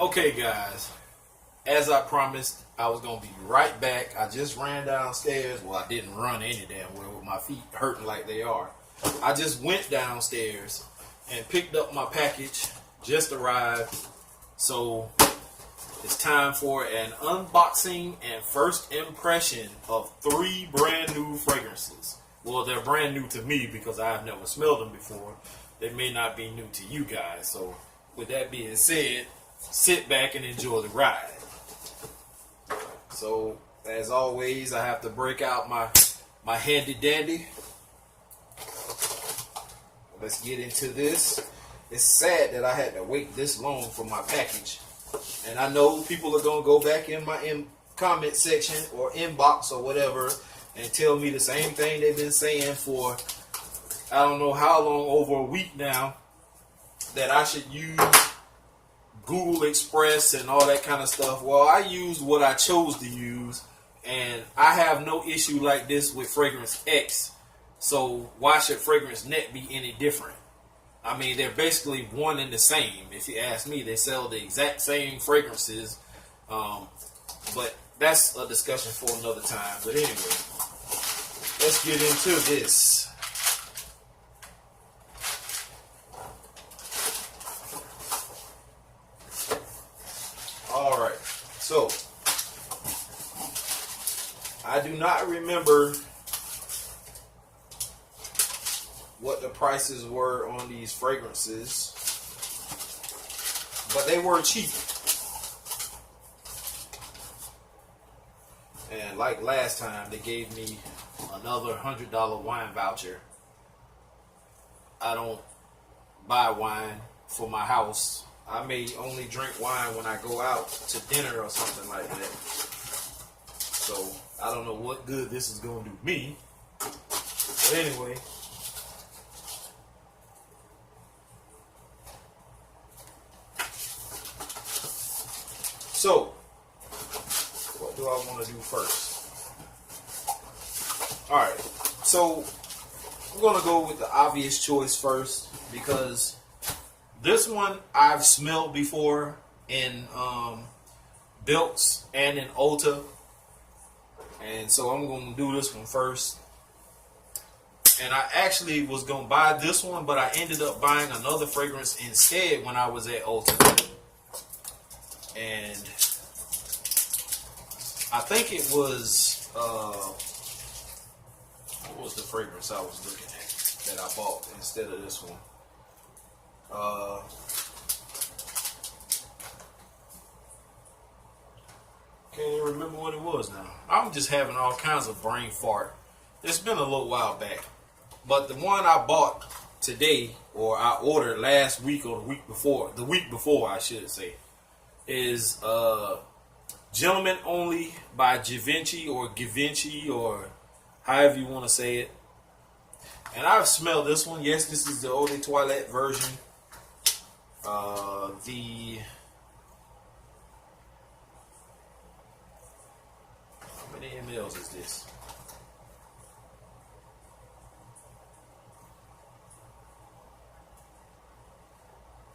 Okay, guys, as I promised, I was going to be right back. I just ran downstairs. Well, I didn't run any damn well with my feet hurting like they are. I just went downstairs and picked up my package. Just arrived. So it's time for an unboxing and first impression of 3 brand new fragrances. Well, they're brand new to me because I've never smelled them before. They may not be new to you guys. So with that being said, sit back and enjoy the ride. So, as always, I have to break out my handy dandy. Let's get into this. It's sad that I had to wait this long for my package. And I know people are going to go back in my comment section or inbox or whatever and tell me the same thing they've been saying for I don't know how long, over a week now, that I should use Google Express and all that kind of stuff. Well, I used what I chose to use, and I have no issue like this with Fragrance X. So why should Fragrance Net be any different? I mean, they're basically one and the same. If you ask me, they sell the exact same fragrances. But that's a discussion for another time. But anyway, let's get into this. Alright, so I do not remember what the prices were on these fragrances, but they were cheap. And like last time, they gave me another $100 wine voucher. I don't buy wine for my house. I may only drink wine when I go out to dinner or something like that. So, I don't know what good this is going to do me. But anyway. So, what do I want to do first? Alright, so I'm going to go with the obvious choice first because this one I've smelled before in Belks and in Ulta. And so I'm going to do this one first. And I actually was going to buy this one, but I ended up buying another fragrance instead when I was at Ulta. And I think it was, what was the fragrance I was looking at that I bought instead of this one? Can't even remember what it was now. I'm just having all kinds of brain fart. It's been a little while back. But the one I bought today, or I ordered last week or the week before I should say, is Gentlemen Only by Givenchy or Givenchy or however you want to say it. And I've smelled this one. Yes, this is the Eau de Toilette version. How many mLs is this?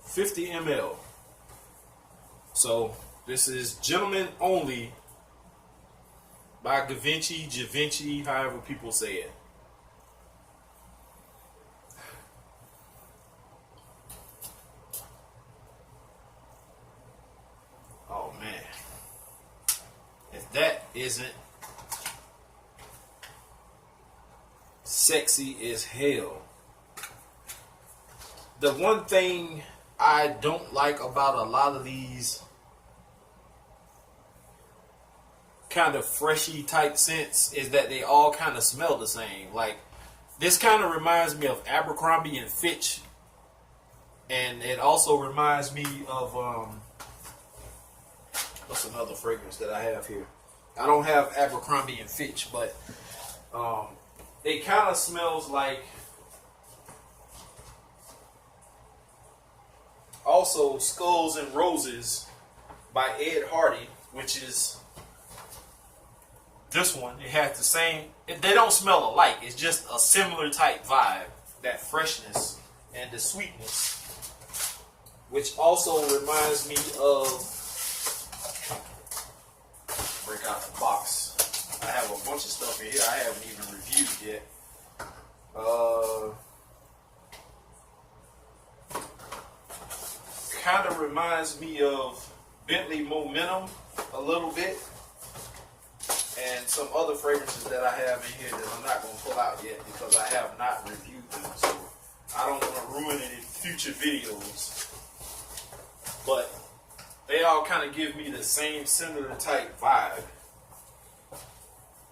$50 ml. So this is Gentlemen Only by Givenchy, however people say it. Oh man, if that isn't sexy as hell. The one thing I don't like about a lot of these kind of freshy type scents is that they all kind of smell the same. Like, this kind of reminds me of Abercrombie and Fitch, and it also reminds me of what's another fragrance that I have here? I don't have Abercrombie and Fitch, but it kind of smells like also Skulls and Roses by Ed Hardy, which is this one. It has the same, they don't smell alike, it's just a similar type vibe, that freshness and the sweetness, which also reminds me of stuff in here I haven't even reviewed yet. Kind of reminds me of Bentley Momentum a little bit, and some other fragrances that I have in here that I'm not going to pull out yet because I have not reviewed them. So I don't want to ruin any future videos. But they all kind of give me the same similar type vibe.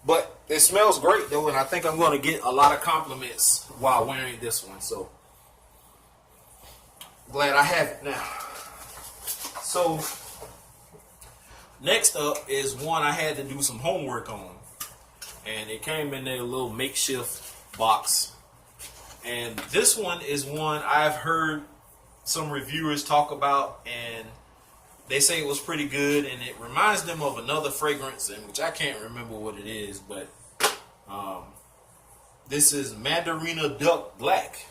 But it smells great though, and I think I'm going to get a lot of compliments while wearing this one. So glad I have it now. So next up is one I had to do some homework on, and it came in a little makeshift box. And this one is one I've heard some reviewers talk about, and they say it was pretty good, and it reminds them of another fragrance, and which I can't remember what it is, but this is Mandarina Duck Black.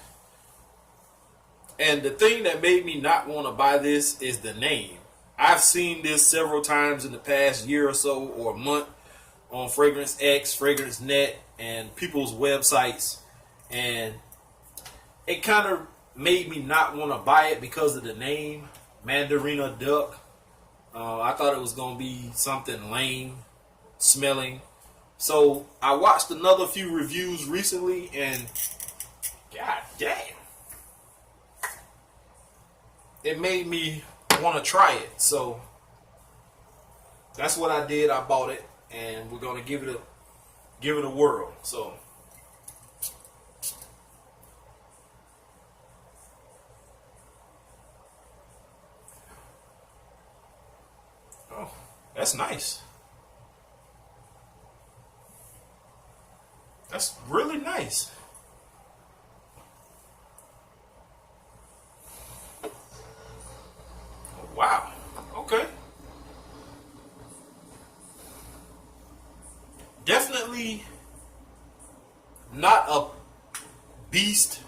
And the thing that made me not want to buy this is the name. I've seen this several times in the past year or so, or month, on Fragrance X, Fragrance Net, and people's websites, and it kind of made me not want to buy it because of the name, Mandarina Duck. I thought it was going to be something lame smelling. So I watched another few reviews recently, and god damn, it made me want to try it. So that's what I did. I bought it, and we're going to give it a whirl. So oh, that's nice. That's really nice. Wow. Okay. Definitely not a beast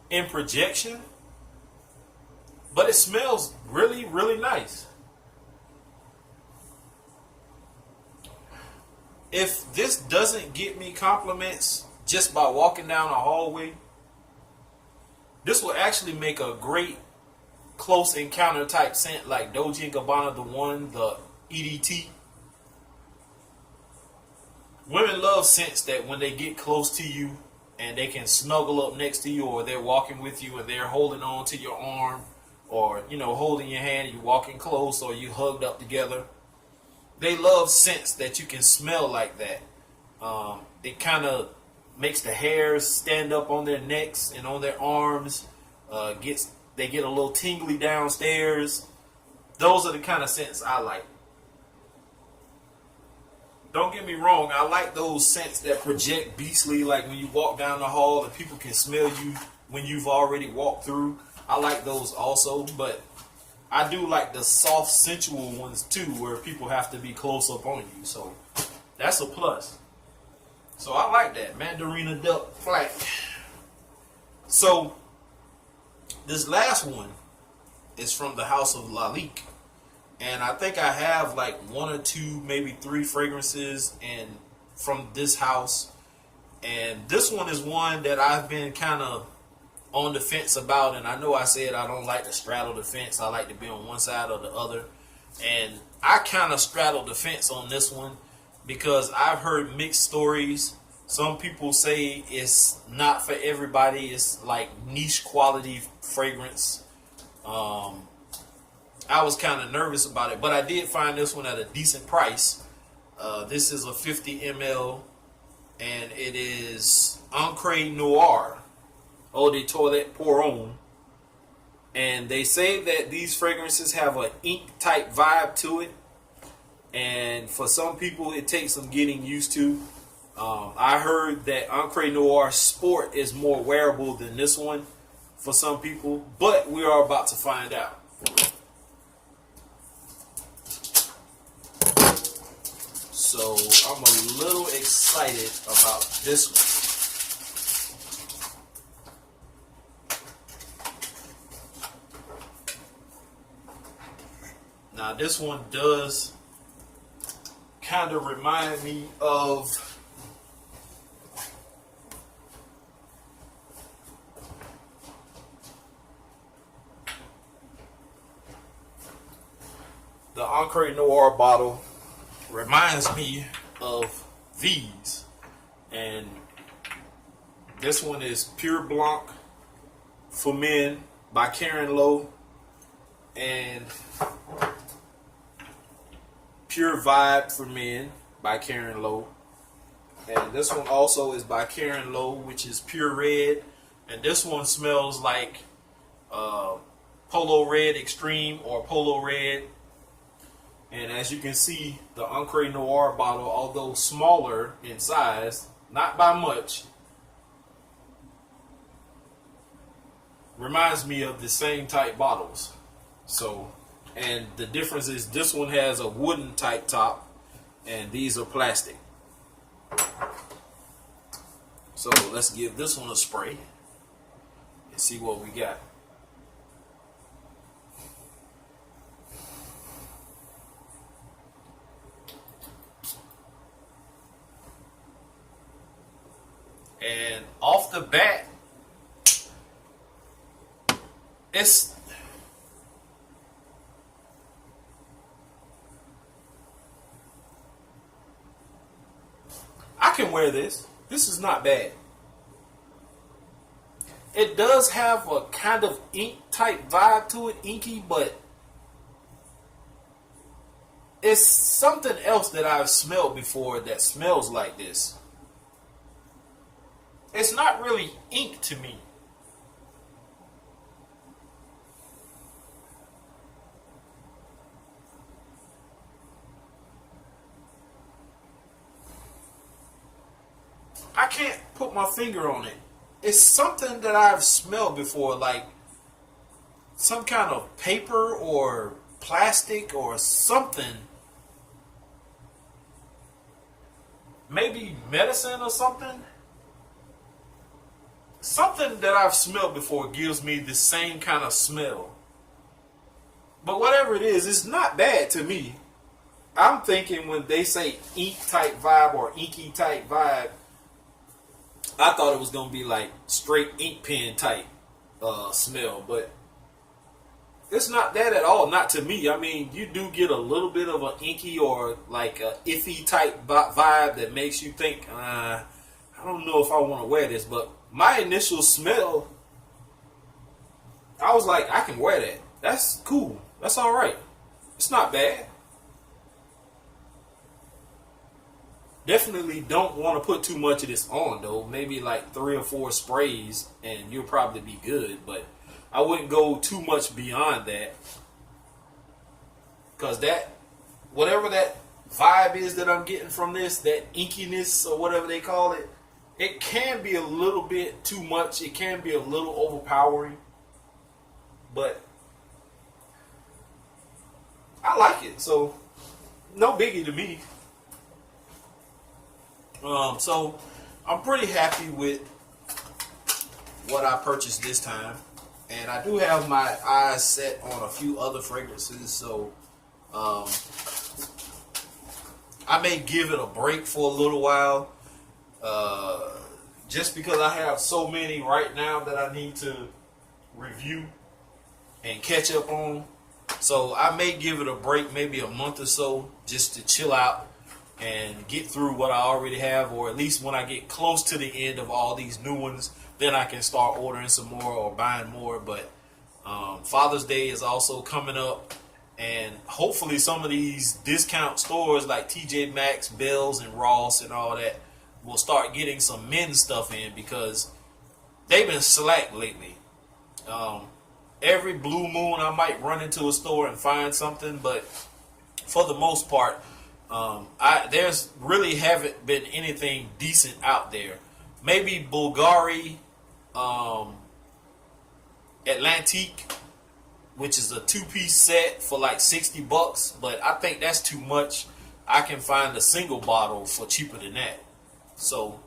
in projection, but it smells really, really nice. If this doesn't get me compliments just by walking down the hallway, this will actually make a great close encounter type scent like Dolce & Gabbana, the EDT. Women love scents that when they get close to you and they can snuggle up next to you, or they're walking with you and they're holding on to your arm, or holding your hand and you're walking close, or you hugged up together. They love scents that you can smell like that. It kind of makes the hairs stand up on their necks and on their arms. They get a little tingly downstairs. Those are the kind of scents I like. Don't get me wrong, I like those scents that project beastly, like when you walk down the hall and people can smell you when you've already walked through. I like those also, but I do like the soft, sensual ones too, where people have to be close up on you. So that's a plus. So I like that. Mandarina Duck Black. So this last one is from the House of Lalique. And I think I have like one or two, maybe three fragrances from this house. And this one is one that I've been kind of on the fence about, and I know I said I don't like to straddle the fence. I like to be on one side or the other, and I kind of straddled the fence on this one because I've heard mixed stories. Some people say it's not for everybody. It's like niche quality fragrance. I was kind of nervous about it, but I did find this one at a decent price. This is a 50 ml, and it is Ancre Noir Eau de Toilette Pour On. And they say that these fragrances have an ink type vibe to it, and for some people it takes some getting used to. I heard that Ancre Noir Sport is more wearable than this one for some people, but we are about to find out. So I'm a little excited about this one. Now this one does kind of remind me of The Ancre Noir bottle reminds me of these. And this one is Pure Blanc for Men by Karen Lowe. And Pure Vibe for Men by Karen Lowe. And this one also is by Karen Lowe, which is Pure Red. And this one smells like Polo Red Extreme or Polo Red. And as you can see, the Ancre Noir bottle, although smaller in size, not by much, reminds me of the same type bottles. So, and the difference is this one has a wooden type top and these are plastic. So let's give this one a spray and see what we got. And off the bat, I can wear this. This is not bad. It does have a kind of ink type vibe to it, inky, but it's something else that I've smelled before that smells like this. It's not really ink to me. I can't put my finger on it. It's something that I've smelled before, like some kind of paper or plastic or something. Maybe medicine or something. Something that I've smelled before gives me the same kind of smell. But whatever it is, it's not bad to me. I'm thinking when they say ink type vibe or inky type vibe, I thought it was going to be like straight ink pen type smell. But it's not that at all. Not to me. I mean, you do get a little bit of an inky or like a iffy type vibe that makes you think, I don't know if I want to wear this. But my initial smell, I was like, I can wear that. That's cool. That's all right. It's not bad. Definitely don't want to put too much of this on though. Maybe like 3 or 4 sprays and you'll probably be good. But I wouldn't go too much beyond that. Because that, whatever that vibe is that I'm getting from this, that inkiness or whatever they call it, it can be a little bit too much. It can be a little overpowering. But I like it. So no biggie to me. So I'm pretty happy with what I purchased this time, and I do have my eyes set on a few other fragrances, so I may give it a break for a little while, just because I have so many right now that I need to review and catch up on. So I may give it a break, maybe a month or so, just to chill out and get through what I already have, or at least when I get close to the end of all these new ones, then I can start ordering some more or buying more. But Father's Day is also coming up, and hopefully some of these discount stores like TJ Maxx, Bells, and Ross and all that will start getting some men's stuff in, because they've been slack lately. Every blue moon I might run into a store and find something, but for the most part, there's really haven't been anything decent out there. Maybe Bulgari Atlantique, which is a 2-piece set for like $60, but I think that's too much. I can find a single bottle for cheaper than that. So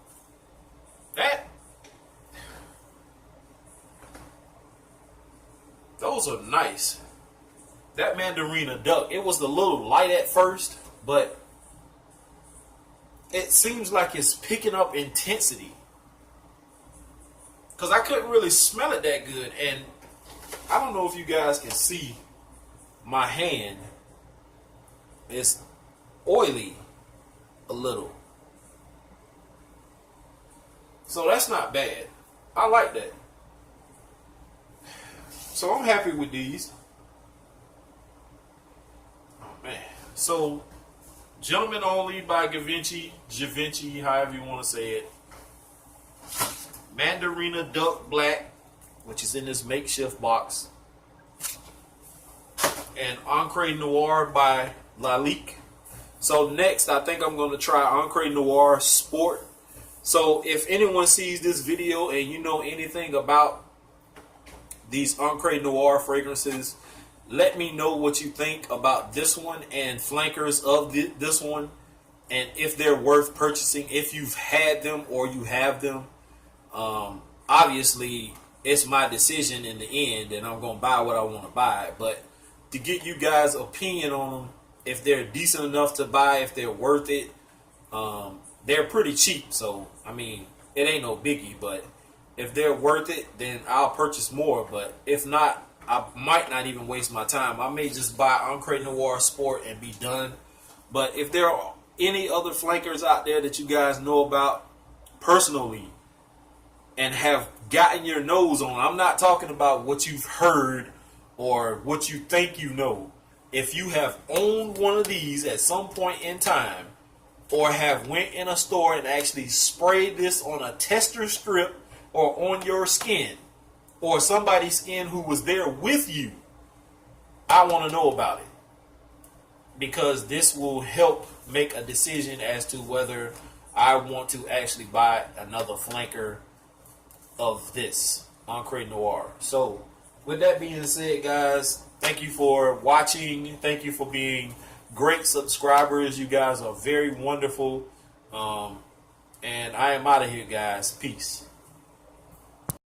those are nice. That Mandarina Duck, it was a little light at first, but it seems like it's picking up intensity, because I couldn't really smell it that good. And I don't know if you guys can see my hand, It's oily a little. So that's not bad. I like that. So I'm happy with these. Oh man. So Gentlemen Only by Givenchy, however you want to say it. Mandarina Duck Black, which is in this makeshift box. And Encre Noir by Lalique. So next, I think I'm going to try Encre Noir Sport. So if anyone sees this video and you know anything about these Encre Noir fragrances, let me know what you think about this one and flankers of this one, and if they're worth purchasing, if you've had them or you have them. Obviously, it's my decision in the end, and I'm going to buy what I want to buy. But to get you guys' opinion on them, if they're decent enough to buy, if they're worth it, they're pretty cheap. So, I mean, it ain't no biggie. But if they're worth it, then I'll purchase more. But if not, I might not even waste my time. I may just buy Encre Noir Sport and be done. But if there are any other flankers out there that you guys know about personally and have gotten your nose on, I'm not talking about what you've heard or what you think you know. If you have owned one of these at some point in time, or have went in a store and actually sprayed this on a tester strip or on your skin, or somebody's skin who was there with you, I want to know about it. Because this will help make a decision as to whether I want to actually buy another flanker of this Encre Noir. So, with that being said, guys, thank you for watching. Thank you for being great subscribers. You guys are very wonderful. And I am out of here, guys. Peace.